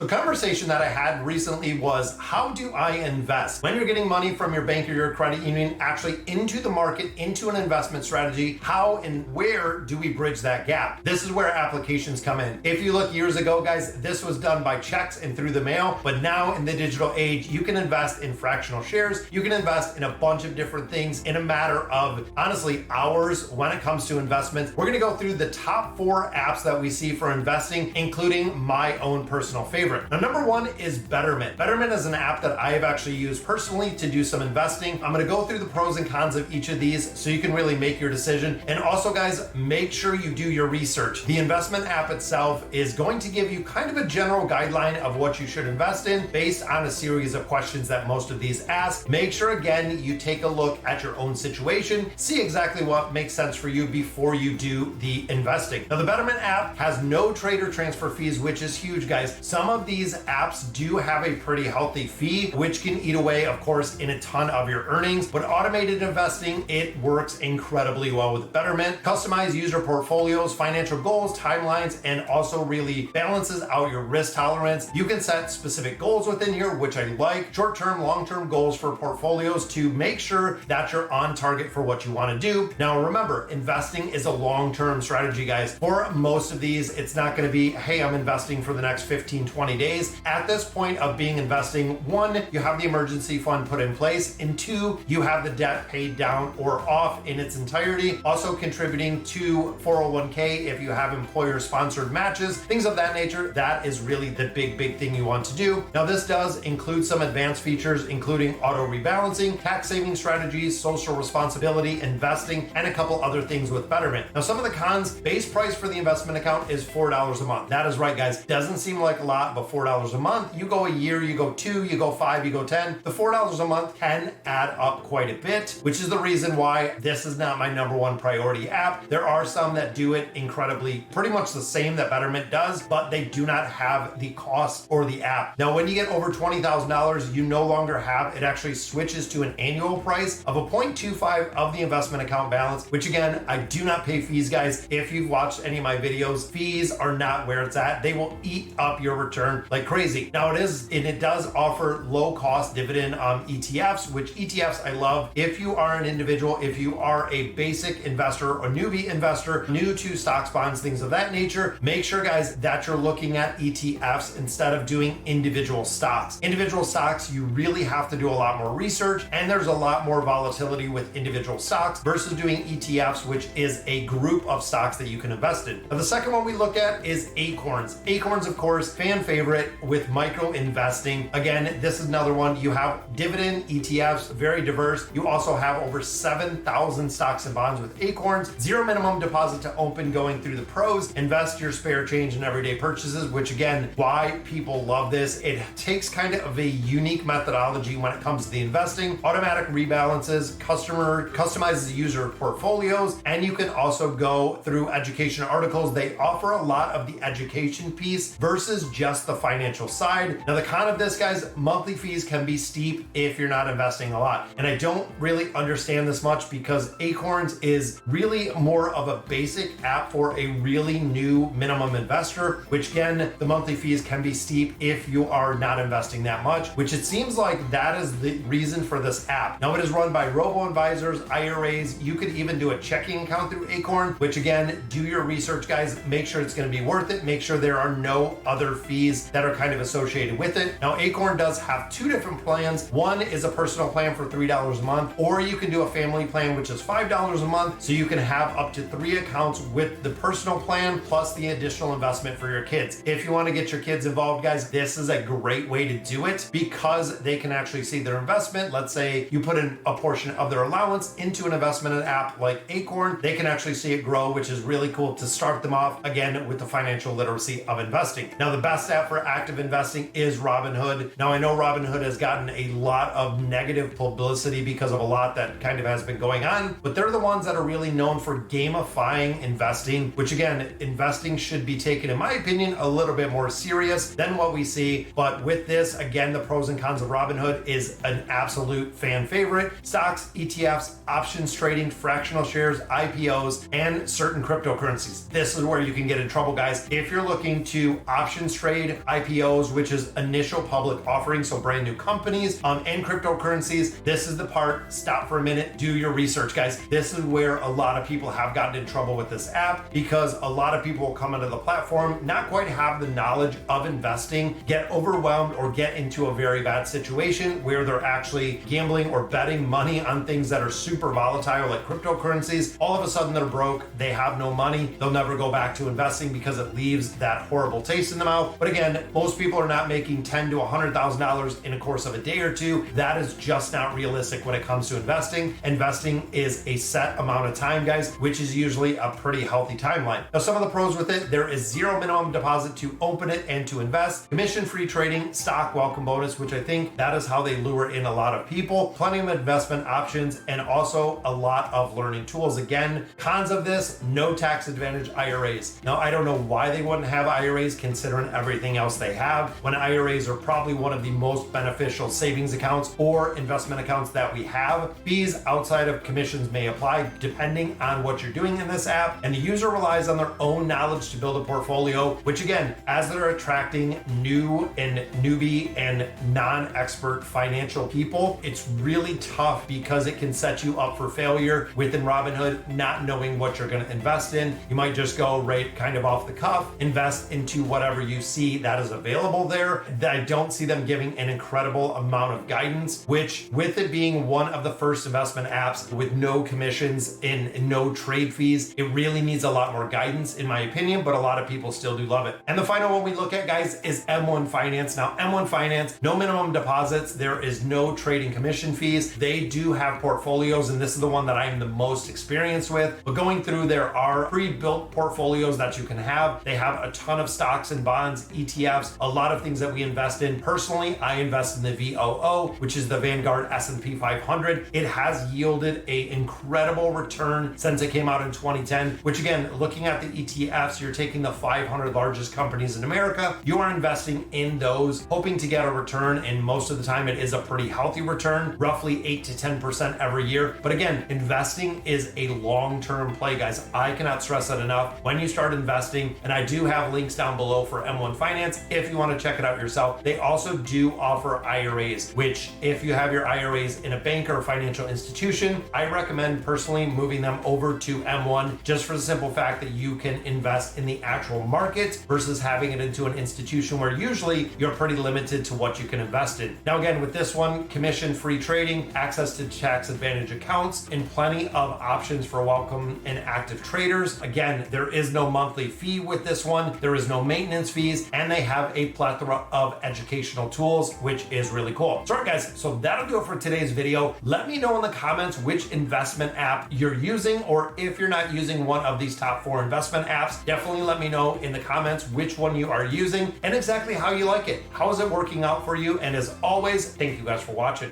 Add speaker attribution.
Speaker 1: The conversation that I had recently was, how do I invest? When you're getting money from your bank or your credit union actually into the market, into an investment strategy, how and where do we bridge that gap? This is where applications come in. If you look years ago, guys, this was done by checks and through the mail, but now in the digital age, you can invest in fractional shares. You can invest in a bunch of different things in a matter of, honestly, hours when it comes to investments. We're gonna go through the top 4 apps that we see for investing, including my own personal favorite. Now, number 1 is Betterment. Betterment is an app that I have actually used personally to do some investing. I'm going to go through the pros and cons of each of these so you can really make your decision. And also, guys, make sure you do your research. The investment app itself is going to give you kind of a general guideline of what you should invest in based on a series of questions that most of these ask. Make sure, again, you take a look at your own situation, see exactly what makes sense for you before you do the investing. Now, the Betterment app has no trade or transfer fees, which is huge, guys. Some of these apps do have a pretty healthy fee, which can eat away, of course, in a ton of your earnings. But automated investing, it works incredibly well with Betterment. Customized user portfolios, financial goals, timelines, and also really balances out your risk tolerance. You can set specific goals within here, which I like. Short-term, long-term goals for portfolios to make sure that you're on target for what you want to do. Now, remember, investing is a long-term strategy, guys. For most of these, it's not going to be, hey, I'm investing for the next 15, 20 days. At this point of being investing, 1, you have the emergency fund put in place, and 2, you have the debt paid down or off in its entirety. Also contributing to 401k if you have employer sponsored matches, things of that nature. That is really the big thing you want to do. Now, this does include some advanced features, including auto rebalancing, tax saving strategies, social responsibility, investing, and a couple other things with Betterment. Now, some of the cons: base price for the investment account is $4 a month. That is right, guys. Doesn't seem like a lot, but $4 a month. You go a year, you go 2, you go 5, you go 10. The $4 a month can add up quite a bit, which is the reason why this is not my number 1 priority app. There are some that do it incredibly, pretty much the same that Betterment does, but they do not have the cost or the app. Now, when you get over $20,000, you no longer have, it actually switches to an annual price of a 0.25 of the investment account balance, which again, I do not pay fees, guys. If you've watched any of my videos, fees are not where it's at. They will eat up your return like crazy. Now, it does offer low cost dividend ETFs, which ETFs I love. If you are an individual, if you are a basic investor or newbie investor, new to stocks, bonds, things of that nature, make sure, guys, that you're looking at ETFs instead of doing individual stocks. Individual stocks, you really have to do a lot more research, and there's a lot more volatility with individual stocks versus doing ETFs, which is a group of stocks that you can invest in. Now, the second one we look at is Acorns. Acorns, of course, fan favorite with micro investing. Again, this is another one. You have dividend ETFs, very diverse. You also have over 7,000 stocks and bonds with Acorns. 0 minimum deposit to open, going through the pros. Invest your spare change in everyday purchases, which again, why people love this. It takes kind of a unique methodology when it comes to the investing. Automatic rebalances, customizes user portfolios, and you can also go through education articles. They offer a lot of the education piece versus just the financial side. Now, the con of this, guys, monthly fees can be steep if you're not investing a lot. And I don't really understand this much because Acorns is really more of a basic app for a really new minimum investor, which again, the monthly fees can be steep if you are not investing that much, which it seems like that is the reason for this app. Now, it is run by robo-advisors, IRAs. You could even do a checking account through Acorn, which again, do your research, guys. Make sure it's going to be worth it. Make sure there are no other fees that are kind of associated with it. Now, Acorn does have 2 different plans. One is a personal plan for $3 a month, or you can do a family plan, which is $5 a month. So you can have up to 3 accounts with the personal plan plus the additional investment for your kids. If you want to get your kids involved, guys, this is a great way to do it because they can actually see their investment. Let's say you put in a portion of their allowance into an investment app like Acorn, they can actually see it grow, which is really cool to start them off again with the financial literacy of investing. Now, the best app for active investing is Robinhood. Now, I know Robinhood has gotten a lot of negative publicity because of a lot that kind of has been going on, but they're the ones that are really known for gamifying investing, which again, investing should be taken, in my opinion, a little bit more serious than what we see. But with this, again, the pros and cons of Robinhood is an absolute fan favorite. Stocks, ETFs, options trading, fractional shares, IPOs, and certain cryptocurrencies. This is where you can get in trouble, guys. If you're looking to options trade trade IPOs, which is initial public offering, so brand new companies, and cryptocurrencies. This is the part, stop for a minute, do your research, guys. This is where a lot of people have gotten in trouble with this app, because a lot of people will come into the platform, not quite have the knowledge of investing, get overwhelmed, or get into a very bad situation where they're actually gambling or betting money on things that are super volatile like cryptocurrencies. All of a sudden they're broke, they have no money, they'll never go back to investing because it leaves that horrible taste in the mouth. But again, most people are not making $10,000 to $100,000 in a course of a day or two. That is just not realistic when it comes to investing. Investing is a set amount of time, guys, which is usually a pretty healthy timeline. Now, some of the pros with it, there is zero minimum deposit to open it and to invest, commission-free trading, stock welcome bonus, which I think that is how they lure in a lot of people, plenty of investment options, and also a lot of learning tools. Again, cons of this, no tax advantage IRAs. Now, I don't know why they wouldn't have IRAs considering everything else they have, when IRAs are probably one of the most beneficial savings accounts or investment accounts that we have. Fees outside of commissions may apply depending on what you're doing in this app, and the user relies on their own knowledge to build a portfolio, which again, as they're attracting new and newbie and non-expert financial people, it's really tough because it can set you up for failure within Robinhood, not knowing what you're going to invest in. You might just go right kind of off the cuff, invest into whatever you see that is available there. I don't see them giving an incredible amount of guidance, which with it being one of the first investment apps with no commissions and no trade fees, it really needs a lot more guidance in my opinion, but a lot of people still do love it. And the final one we look at, guys, is M1 Finance. Now, M1 Finance, no minimum deposits. There is no trading commission fees. They do have portfolios, and this is the one that I am the most experienced with. But going through, there are pre-built portfolios that you can have. They have a ton of stocks and bonds, ETFs, a lot of things that we invest in. Personally, I invest in the VOO, which is the Vanguard S&P 500. It has yielded an incredible return since it came out in 2010, which again, looking at the ETFs, you're taking the 500 largest companies in America. You are investing in those, hoping to get a return, and most of the time it is a pretty healthy return, roughly 8 to 10% every year. But again, investing is a long-term play, guys. I cannot stress that enough. When you start investing, and I do have links down below for M1 Finance if you want to check it out yourself. They also do offer IRAs, which if you have your IRAs in a bank or a financial institution, I recommend personally moving them over to M1 just for the simple fact that you can invest in the actual market versus having it into an institution where usually you're pretty limited to what you can invest in. Now again, with this one, commission-free trading, access to tax advantage accounts, and plenty of options for welcome and active traders. Again, there is no monthly fee with this one. There is no maintenance fees, and they have a plethora of educational tools, which is really cool. So, all right, guys, so that'll do it for today's video. Let me know in the comments which investment app you're using, or if you're not using one of these top 4 investment apps, definitely let me know in the comments which one you are using and exactly how you like it. How is it working out for you? And as always, thank you guys for watching.